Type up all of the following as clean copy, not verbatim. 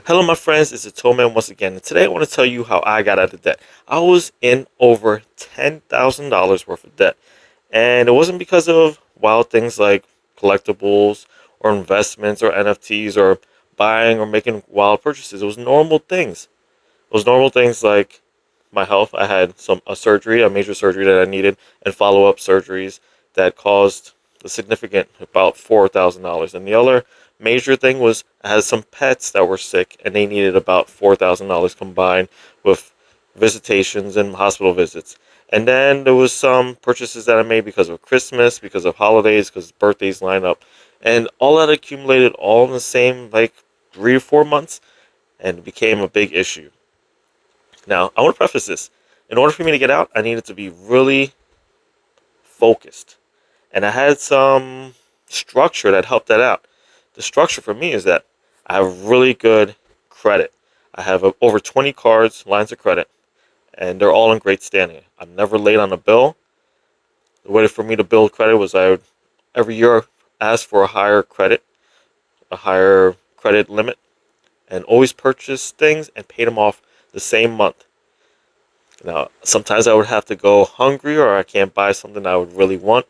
Hello, my friends. It's the Tollman once again, and today I want to tell you how I got out of debt. I was in over $10,000 worth of debt, and it wasn't because of wild things like collectibles or investments or NFTs or buying or making wild purchases. It was normal things. It was normal things like my health. I had a surgery, a major surgery that I needed, and follow up surgeries that caused a significant about $4,000. And the other major thing was I had some pets that were sick, and they needed about $4,000 combined with visitations and hospital visits. And then there was some purchases that I made because of Christmas, because of holidays, because birthdays line up, and all that accumulated all in the same like 3 or 4 months, and it became a big issue. Now, I want to preface this. In order for me to get out, I needed to be really focused. And I had some structure that helped that out. The structure for me is that I have really good credit. I have over 20 cards, lines of credit, and they're all in great standing. I'm never late on a bill. The way for me to build credit was I would every year ask for a higher credit limit, and always purchase things and pay them off the same month. Now, sometimes I would have to go hungry or I can't buy something I would really want.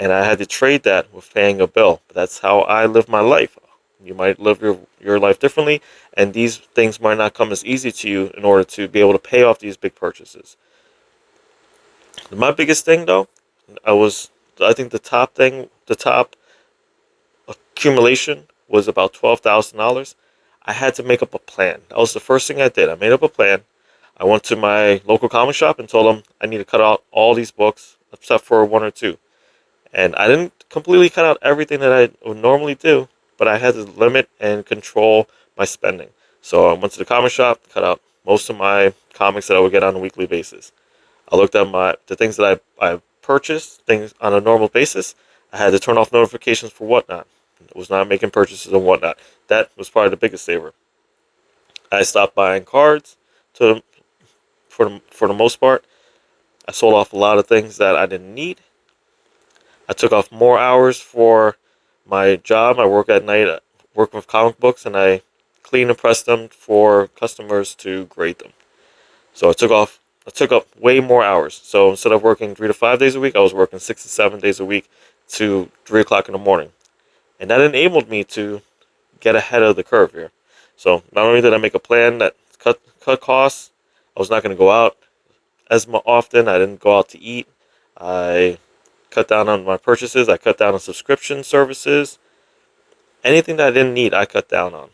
And I had to trade that with paying a bill. But that's how I live my life. You might live your life differently, and these things might not come as easy to you in order to be able to pay off these big purchases. My biggest thing, though, I think the top accumulation was about $12,000. I had to make up a plan. That was the first thing I did. I made up a plan. I went to my local comic shop and told them I need to cut out all these books except for one or two. And I didn't completely cut out everything that I would normally do, but I had to limit and control my spending. So I went to the comic shop, cut out most of my comics that I would get on a weekly basis. I looked at the things that I purchased, things on a normal basis. I had to turn off notifications for whatnot. I was not making purchases and whatnot. That was probably the biggest saver. I stopped buying cards to for the most part. I sold off a lot of things that I didn't need. I took off more hours for my job. I work at night, work with comic books, and I clean and press them for customers to grade them. So I took up way more hours. So instead of working 3 to 5 days a week, I was working 6 to 7 days a week to 3 o'clock in the morning, and that enabled me to get ahead of the curve here. So not only did I make a plan that cut costs, I was not going to go out as often. I didn't go out to eat. I cut down on my purchases. I cut down on subscription services. Anything that I didn't need, I cut down on.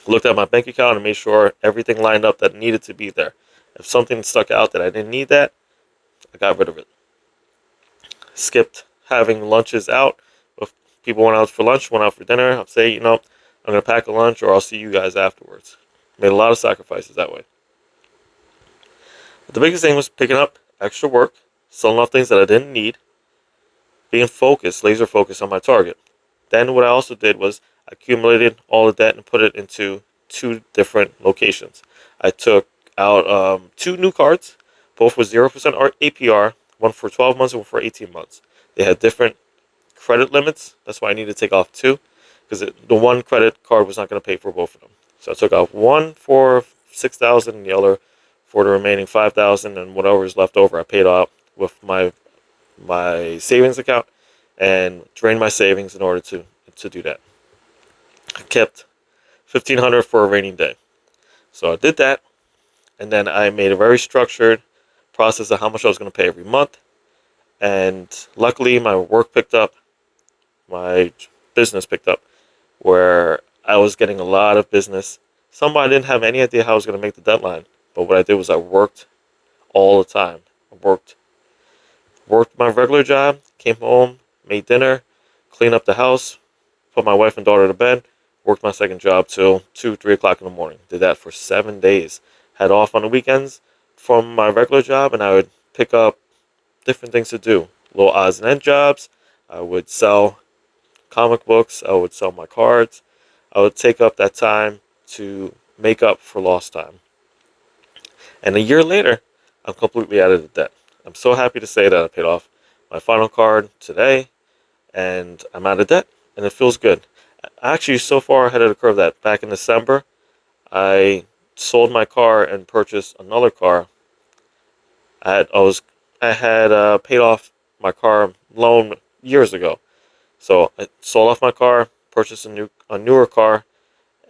Looked at my bank account and made sure everything lined up that needed to be there. If something stuck out that I didn't need that, I got rid of it. Skipped having lunches out. If people went out for lunch, went out for dinner, I'd say, I'm going to pack a lunch or I'll see you guys afterwards. Made a lot of sacrifices that way. But the biggest thing was picking up extra work, selling off things that I didn't need, being focused, laser focused on my target. Then what I also did was accumulated all of that and put it into two different locations. I took out two new cards, both with 0% APR, one for 12 months and one for 18 months. They had different credit limits. That's why I needed to take off two, because the one credit card was not going to pay for both of them. So I took off one for 6,000 and the other for the remaining 5,000, and whatever is left over I paid off with my savings account and drained my savings in order to do that. I kept 1,500 for a rainy day. So I did that, and then I made a very structured process of how much I was going to pay every month. And luckily, my work picked up, my business picked up, where I was getting a lot of business. Some I didn't have any idea how I was going to make the deadline, but what I did was I worked all the time. I worked my regular job, came home, made dinner, cleaned up the house, put my wife and daughter to bed, worked my second job till 2, 3 o'clock in the morning. Did that for 7 days. Had off on the weekends from my regular job, and I would pick up different things to do. Little odds and end jobs. I would sell comic books. I would sell my cards. I would take up that time to make up for lost time. And a year later, I'm completely out of the debt. I'm so happy to say that I paid off my final card today, and I'm out of debt, and it feels good. Actually, so far ahead of the curve that back in December, I sold my car and purchased another car. I had paid off my car loan years ago, so I sold off my car, purchased a newer car,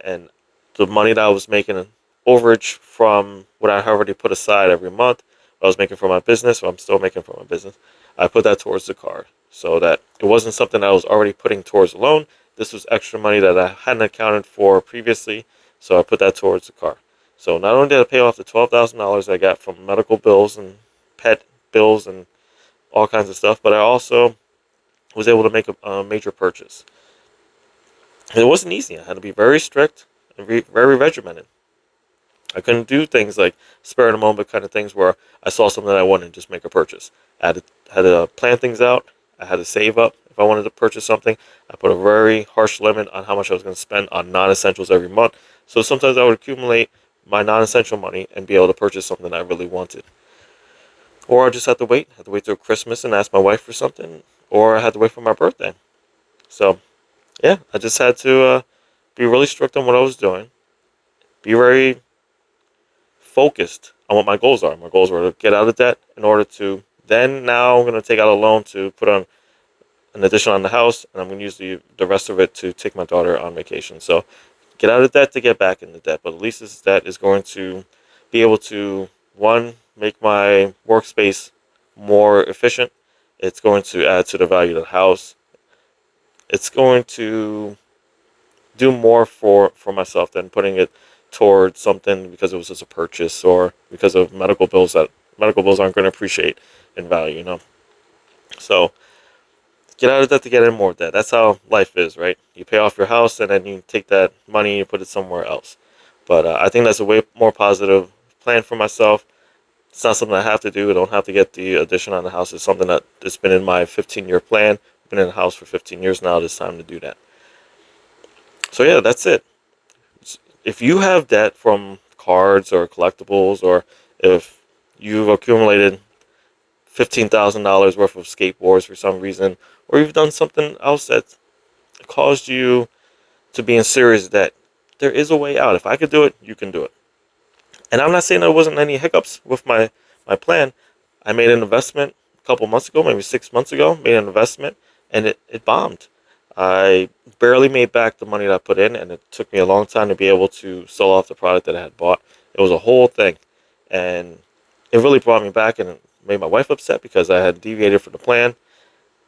and the money that I was making overage from what I already put aside every month, what I was making for my business, what I'm still making for my business, I put that towards the car so that it wasn't something I was already putting towards the loan. This was extra money that I hadn't accounted for previously, so I put that towards the car. So not only did I pay off the $12,000 I got from medical bills and pet bills and all kinds of stuff, but I also was able to make a major purchase. And it wasn't easy. I had to be very strict and very regimented. I couldn't do things like spur of the moment kind of things where I saw something that I wanted and just make a purchase. I had to plan things out. I had to save up. If I wanted to purchase something, I put a very harsh limit on how much I was going to spend on non-essentials every month. So sometimes I would accumulate my non-essential money and be able to purchase something I really wanted. Or I just had to wait till Christmas and ask my wife for something, or I had to wait for my birthday. So yeah, I just had to be really strict on what I was doing, be very focused on what my goals are. My goals were to get out of debt in order to then now I'm going to take out a loan to put on an addition on the house, and I'm going to use the rest of it to take my daughter on vacation. So get out of debt to get back into debt, but at least this debt is going to be able to, one, make my workspace more efficient. It's going to add to the value of the house. It's going to do more for myself than putting it towards something because it was just a purchase or because of medical bills that medical bills aren't going to appreciate in value, you know. So get out of debt to get in more debt. That's how life is, right? You pay off your house and then you take that money and you put it somewhere else. But I think that's a way more positive plan for myself. It's not something I have to do. I don't have to get the addition on the house. It's something that has been in my 15-year plan. I've been in the house for 15 years now. It's time to do that. So yeah, that's it. If you have debt from cards or collectibles, or if you've accumulated $15,000 worth of skateboards for some reason, or you've done something else that caused you to be in serious debt, there is a way out. If I could do it, you can do it. And I'm not saying there wasn't any hiccups with my plan. I made an investment a couple months ago, maybe 6 months ago, made an investment, and it bombed. I barely made back the money that I put in, and it took me a long time to be able to sell off the product that I had bought. It was a whole thing, and it really brought me back and it made my wife upset because I had deviated from the plan,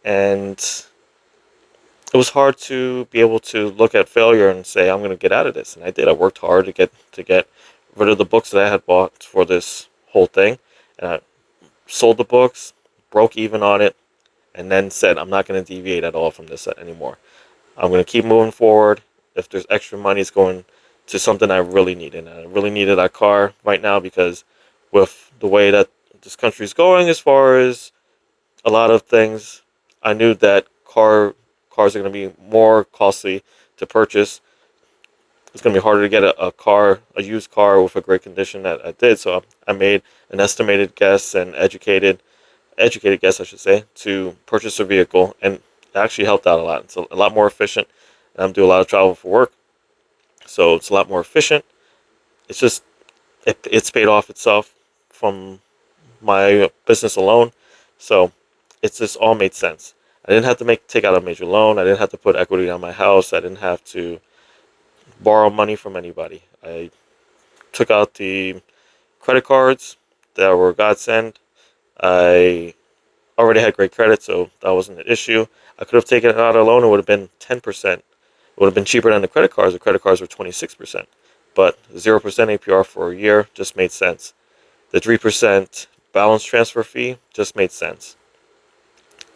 and it was hard to be able to look at failure and say I'm going to get out of this. And I did. I worked hard to get rid of the books that I had bought for this whole thing, and I sold the books, broke even on it, and then said I'm not going to deviate at all from this anymore. I'm going to keep moving forward. If there's extra money, it's going to something I really need, and I really needed that car right now because with the way that this country's going, as far as a lot of things, I knew that cars are going to be more costly to purchase. It's going to be harder to get a used car with a great condition that I did. So I made an estimated guess and educated guess, I should say, to purchase a vehicle, and it actually helped out a lot. It's a lot more efficient. I'm doing a lot of travel for work, so it's a lot more efficient. It's just it's paid off itself from my business alone, so it's just all made sense. I didn't have to take out a major loan. I didn't have to put equity on my house. I didn't have to borrow money from anybody. I took out the credit cards that were godsend. I already had great credit, so that wasn't an issue. I could have taken it out alone. It would have been 10%. It would have been cheaper than the credit cards. The credit cards were 26%. But 0% APR for a year just made sense. The 3% balance transfer fee just made sense.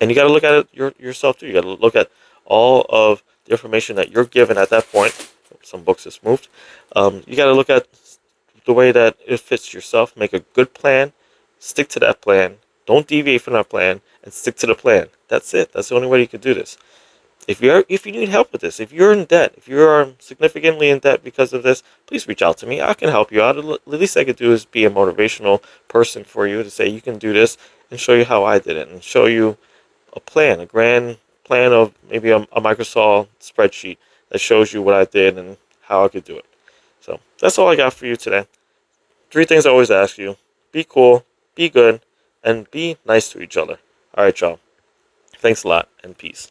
And you got to look at it yourself too. You got to look at all of the information that you're given at that point. Some books just moved. You got to look at the way that it fits yourself. Make a good plan. Stick to that plan. Don't deviate from that plan, and stick to the plan. That's it. That's the only way you can do this. If you need help with this, if you're in debt, if you are significantly in debt because of this, please reach out to me. I can help you out. The least I could do is be a motivational person for you to say you can do this and show you how I did it, and show you a plan, a grand plan of maybe a Microsoft spreadsheet that shows you what I did and how I could do it. So that's all I got for you today. 3 things I always ask you: be cool, be good, and be nice to each other. All right, y'all. Thanks a lot, and peace.